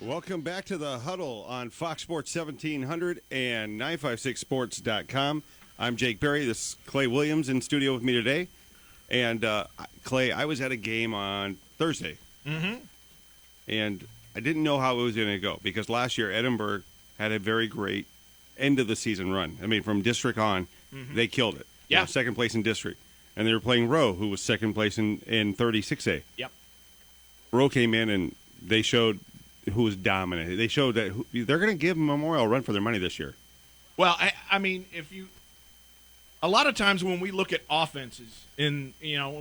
Welcome back to the Huddle on Fox Sports 1700 and 956sports.com. I'm Jake Berry. This is Clay Williams in studio with me today. And, Clay, I was at a game on Thursday. And I didn't know how it was going to go because last year Edinburgh had a very great end-of-the-season run. I mean, from district on, they killed it. Yeah. You know, second place in district. And they were playing Rowe, who was second place in 36A. Yep. Rowe came in and they showed who was dominant. They showed that they're going to give Memorial a run for their money this year. Well, I mean, a lot of times when we look at offenses in,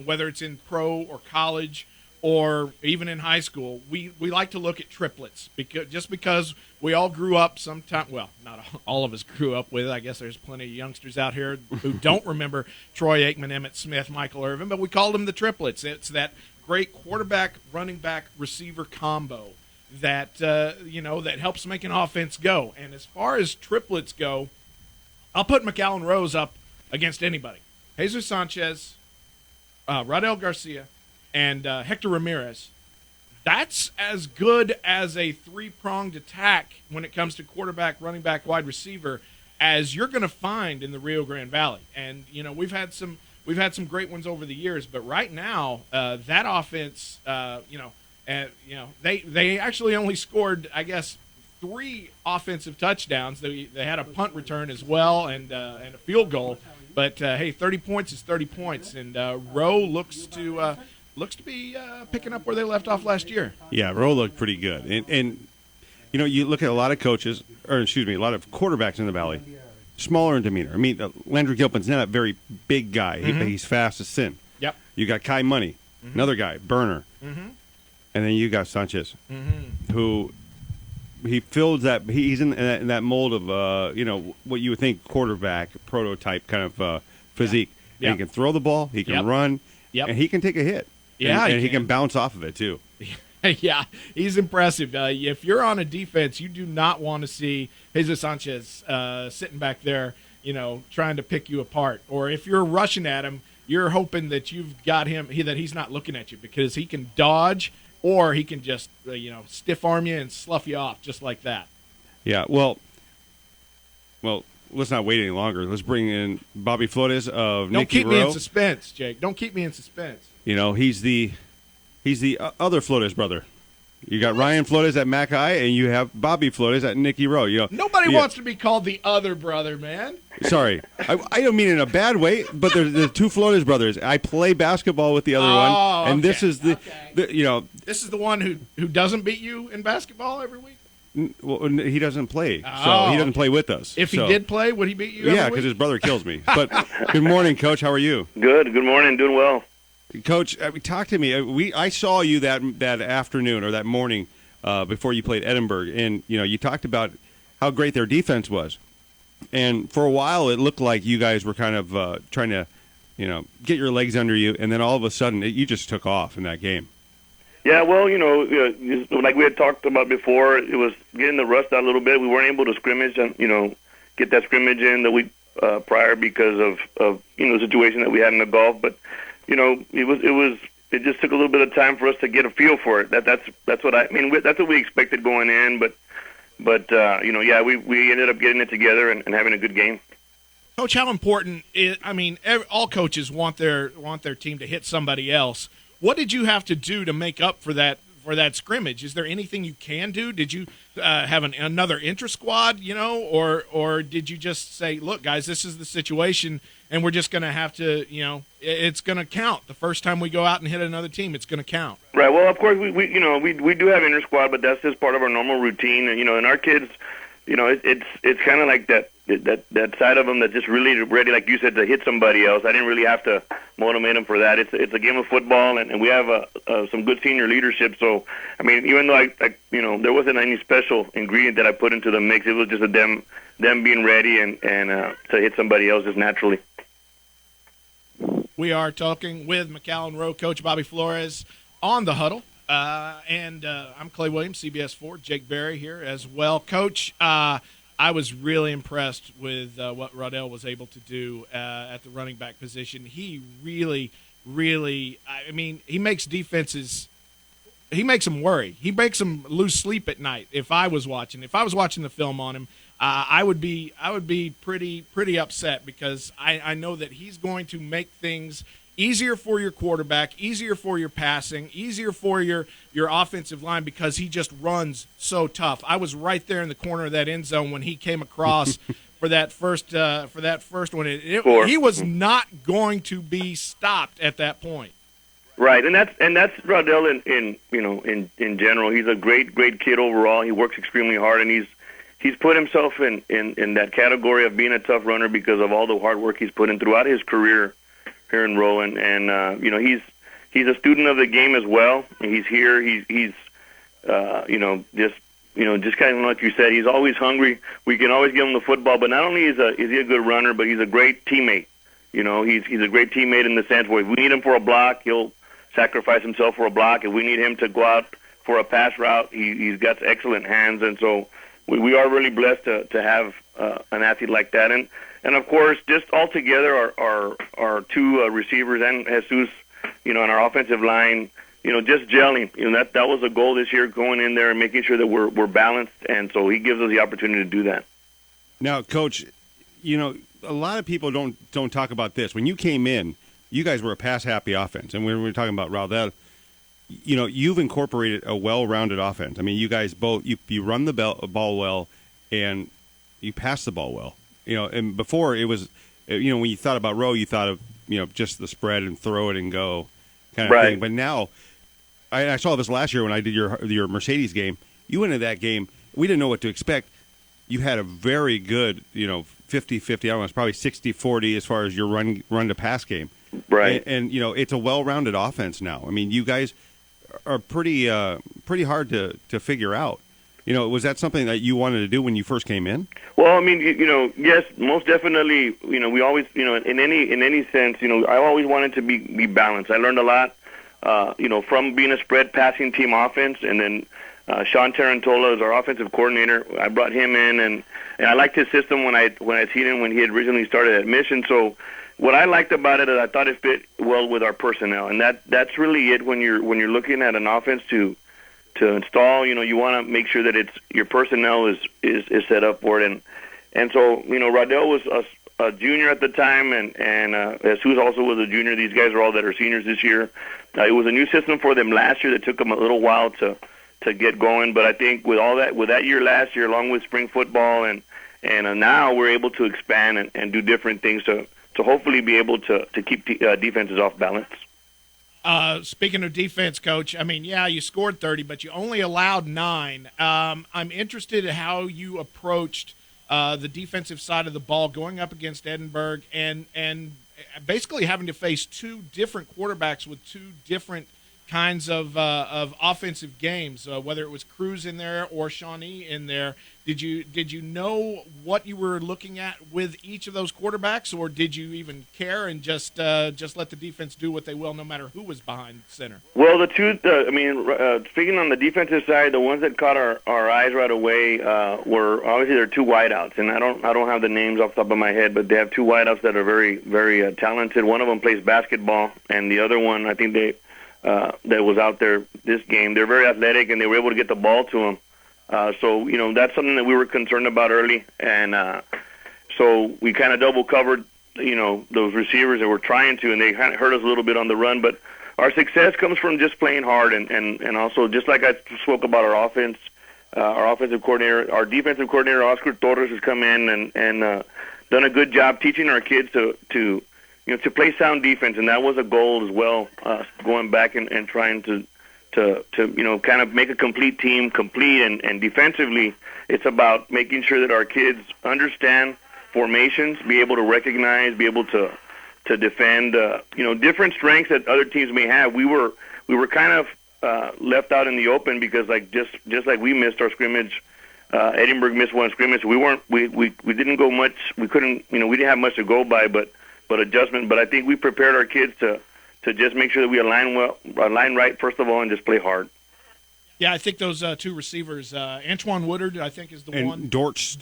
whether it's in pro or college or even in high school, we like to look at triplets because we all grew up sometime. Well, not all of us grew up with it. I guess there's plenty of youngsters out here who don't remember Troy Aikman, Emmett Smith, Michael Irvin, but we called them the triplets. It's that great quarterback, running back, receiver combo that that helps make an offense go. And as far as triplets go, I'll put McAllen Rose up against anybody. Jesus Sanchez, Rodel Garcia, and Hector Ramirez. That's as good as a three-pronged attack when it comes to quarterback, running back, wide receiver as you're going to find in the Rio Grande Valley. And we've had some great ones over the years, but right now that offense, they actually only scored, I guess, 3 offensive touchdowns. They had a punt return as well and a field goal. But hey, 30 points is 30 points, and Rowe looks to be picking up where they left off last year. Yeah, Rowe looked pretty good, and you look at a lot of coaches, a lot of quarterbacks in the Valley, smaller in demeanor. I mean, Landry Gilpin's not a very big guy. He's fast as sin. Yep. You got Kai Money, another guy, burner. And then you got Sanchez, who he fills that. He's in that mold of what you would think quarterback prototype kind of physique. Yeah. And he can throw the ball, he can run, and he can take a hit. Yeah, and he can bounce off of it too. Yeah, he's impressive. If you're on a defense, you do not want to see Jesus Sanchez sitting back there, trying to pick you apart. Or if you're rushing at him, you're hoping that you've got him that he's not looking at you because he can dodge. Or he can just, stiff arm you and slough you off just like that. Yeah, well, let's not wait any longer. Let's bring in Bobby Flores of Nikki. Don't keep Rowe. me in suspense, Jake. Don't keep me in suspense. He's the other Flores brother. You got Ryan Flores at Mac High, and you have Bobby Flores at Nikki Rowe. Nobody wants to be called the other brother, man. Sorry. I don't mean in a bad way, but there's 2 Flores brothers. I play basketball with the other one, and this is this is the one who doesn't beat you in basketball every week? Well, he doesn't play, so he doesn't play with us. If he did play, would he beat you? Yeah, because his brother kills me. But good morning, Coach. How are you? Good. Good morning. Doing well. Coach, talk to me. I saw you that afternoon or that morning before you played Edinburgh, and you talked about how great their defense was. And for a while, it looked like you guys were kind of trying to, get your legs under you, and then all of a sudden, you just took off in that game. Yeah, well, like we had talked about before, it was getting the rust out a little bit. We weren't able to scrimmage and get that scrimmage in the week prior because of the situation that we had in the golf, but. It just took a little bit of time for us to get a feel for it. That's what that's what we expected going in, but we ended up getting it together and having a good game. Coach, how important is? I mean, all coaches want their team to hit somebody else. What did you have to do to make up for that scrimmage? Is there anything you can do? Did you have another intra squad, or did you just say, look, guys, this is the situation, and we're just going to have to, it's going to count. The first time we go out and hit another team, it's going to count. Right. Well, of course, we do have inter squad, but that's just part of our normal routine. And and our kids, it's kind of like that side of them that's just really ready, like you said, to hit somebody else. I didn't really have to motivate them for that. It's a game of football, and we have some good senior leadership. So, I mean, even though there wasn't any special ingredient that I put into the mix, it was just them being ready and to hit somebody else just naturally. We are talking with McAllen Rowe coach Bobby Flores on the Huddle. And I'm Clay Williams, CBS 4, Jake Berry here as well. Coach, I was really impressed with what Rodel was able to do at the running back position. He really, he makes defenses them worry. He makes them lose sleep at night. If I was watching the film on him, I would be pretty upset because I know that he's going to make things easier for your quarterback, easier for your passing, easier for your offensive line because he just runs so tough. I was right there in the corner of that end zone when he came across for that first one. He was not going to be stopped at that point. Right, and that's Raudell in general. He's a great kid overall. He works extremely hard, and he's put himself in that category of being a tough runner because of all the hard work he's put in throughout his career here in Rowe, and he's a student of the game as well. He's here. He's just kind of like you said, he's always hungry. We can always give him the football, but not only is he a good runner, but he's a great teammate. He's a great teammate in the sense where if we need him for a block, he'll sacrifice himself for a block. If we need him to go out for a pass route, he's got excellent hands, and so we are really blessed to have an athlete like that. And of course, just all together, our two receivers and Jesus, on our offensive line, just gelling. That was a goal this year, going in there and making sure that we're balanced, and so he gives us the opportunity to do that. Now, Coach, a lot of people don't talk about this. When you came in, you guys were a pass-happy offense, and when we were talking about Raudell, you've incorporated a well-rounded offense. I mean, you guys both you run the ball well, and you pass the ball well. And before it was, when you thought about Rowe, you thought of just the spread and throw it and go kind of thing. But now, I saw this last year when I did your Mercedes game. You went into that game, we didn't know what to expect. You had a very good 50-50. I don't know, it's probably 60-40 as far as your run to pass game. Right. And it's a well-rounded offense now. I mean, you guys are pretty hard to figure out. Was that something that you wanted to do when you first came in? Well, I mean, yes, most definitely. We always, in any sense, I always wanted to be balanced. I learned a lot, from being a spread passing team offense, and then Sean Tarantola is our offensive coordinator. I brought him in, and I liked his system when I seen him when he had originally started at Mission. So what I liked about it is I thought it fit well with our personnel, and that's really it when you're looking at an offense to install. You want to make sure that your personnel is set up for it, and so Raudell was a junior at the time, and Jesus also was a junior. These guys are all that are seniors this year. It was a new system for them last year that took them a little while to get going, but I think with that year last year, along with spring football and now we're able to expand and do different things to hopefully be able to keep defenses off balance. Speaking of defense, Coach, I mean, yeah, you scored 30, but you only allowed 9. I'm interested in how you approached the defensive side of the ball going up against Edinburgh and basically having to face two different quarterbacks with two different kinds of offensive games, whether it was Cruz in there or Shawnee in there. Did you know what you were looking at with each of those quarterbacks, or did you even care and just let the defense do what they will, no matter who was behind center? Well, speaking on the defensive side, the ones that caught our eyes right away were obviously there are two wideouts, and I don't have the names off the top of my head, but they have two wideouts that are very, very talented. One of them plays basketball, and the other one, I think that was out there this game. They're very athletic, and they were able to get the ball to them. So that's something that we were concerned about early, and so we kind of double covered, those receivers that were trying to, and they kind of hurt us a little bit on the run. But our success comes from just playing hard, and also just like I spoke about our offense, our offensive coordinator, our defensive coordinator Oscar Torres has come in and done a good job teaching our kids to play sound defense, and that was a goal as well, going back and trying to kind of make a complete team, and defensively, it's about making sure that our kids understand formations, be able to recognize, be able to defend, different strengths that other teams may have. We were kind of left out in the open because just like we missed our scrimmage, Edinburgh missed one scrimmage. We didn't go much. We couldn't, we didn't have much to go by, but adjustment. But I think we prepared our kids to just make sure that we align right, first of all, and just play hard. Yeah, I think those two receivers, Antoine Woodard, I think, is the and one. Dortch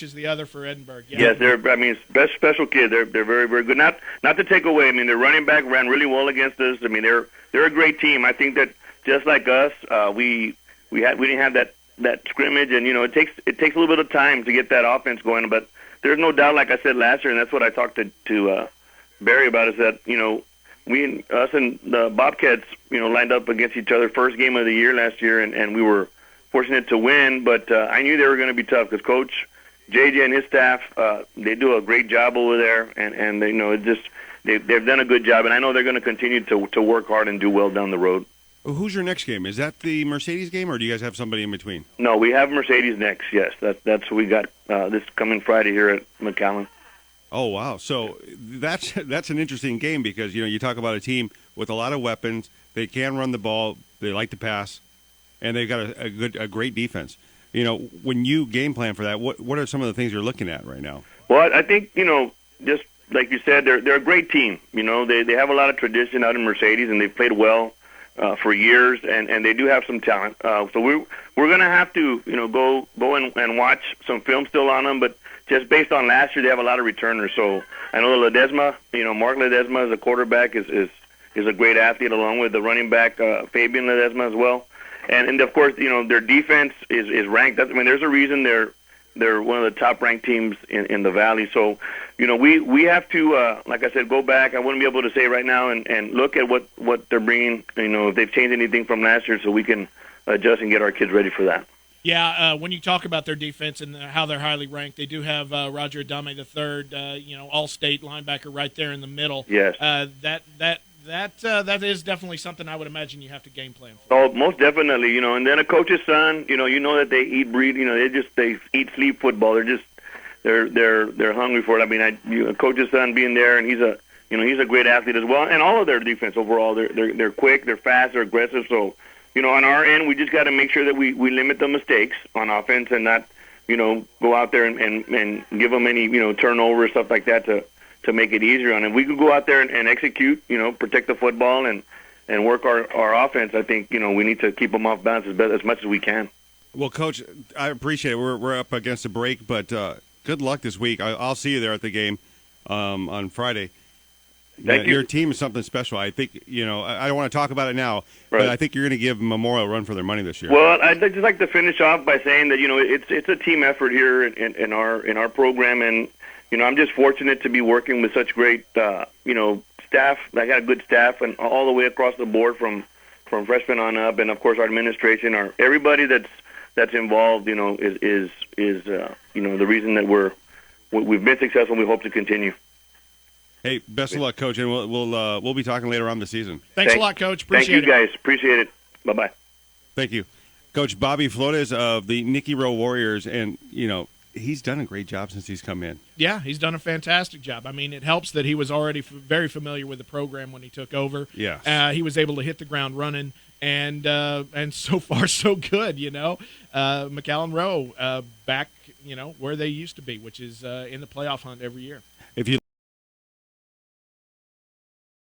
is the other for Edinburgh. Yeah. Yes, they're special kids. They're very, very good. Not to take away. I mean, their running back ran really well against us. I mean, they're a great team. I think that just like us. We didn't have that scrimmage, and it takes a little bit of time to get that offense going. But there's no doubt, like I said last year, and that's what I talked to Barry about, is that us and the Bobcats lined up against each other first game of the year last year, and we were fortunate to win. But I knew they were going to be tough because Coach JJ and his staff, they do a great job over there, and they've done a good job, and I know they're going to continue to work hard and do well down the road. Who's your next game? Is that the Mercedes game, or do you guys have somebody in between? No, we have Mercedes next. Yes, that's what we got this coming Friday here at McAllen. Oh wow! So that's an interesting game because you talk about a team with a lot of weapons. They can run the ball. They like to pass, and they've got a great defense. When you game plan for that, what are some of the things you're looking at right now? Well, I think just like you said, they're a great team. They have a lot of tradition out in Mercedes, and they've played well for years, and they do have some talent. So we're going to have to go and watch some film still on them, but just based on last year, they have a lot of returners. So I know Ledesma, Mark Ledesma as a quarterback is a great athlete, along with the running back Fabian Ledesma as well. And of course, their defense is ranked. There's a reason they're one of the top ranked teams in the Valley. So we have to, like I said, go back. I wouldn't be able to say right now and look at what they're bringing. If they've changed anything from last year, so we can adjust and get our kids ready for that. Yeah, when you talk about their defense and how they're highly ranked, they do have Roger Adame III, all-state linebacker right there in the middle. Yes. That is definitely something I would imagine you have to game plan for. Oh, most definitely. And then a coach's son, that they eat, breathe. They eat, sleep football. They're hungry for it. A coach's son being there, and he's a great athlete as well. And all of their defense overall, they're quick, they're fast, they're aggressive. So. On our end, we just got to make sure that we limit the mistakes on offense and not, go out there and give them any, turnover, stuff like that to make it easier on them. We could go out there and execute, protect the football and work our offense. I think, we need to keep them off balance as much as we can. Well, Coach, I appreciate it. We're up against a break, but good luck this week. I'll see you there at the game on Friday. Thank you. Your team is something special. I think, I don't want to talk about it now, right. But I think you're going to give Memorial a run for their money this year. Well, I'd just like to finish off by saying that, it's a team effort here in our program. And, I'm just fortunate to be working with such great, staff. I got a good staff and all the way across the board from freshmen on up. And, of course, our administration, everybody that's involved, is the reason that we've been successful and we hope to continue. Hey, best of luck, Coach, and we'll be talking later on this season. Thanks a lot, Coach. Appreciate it. Thank you, guys. Appreciate it. Bye-bye. Thank you. Coach Bobby Flores of the Nikki Rowe Warriors, and, he's done a great job since he's come in. Yeah, he's done a fantastic job. It helps that he was already very familiar with the program when he took over. Yes. He was able to hit the ground running, and so far so good, McAllen Rowe back, where they used to be, which is in the playoff hunt every year. If you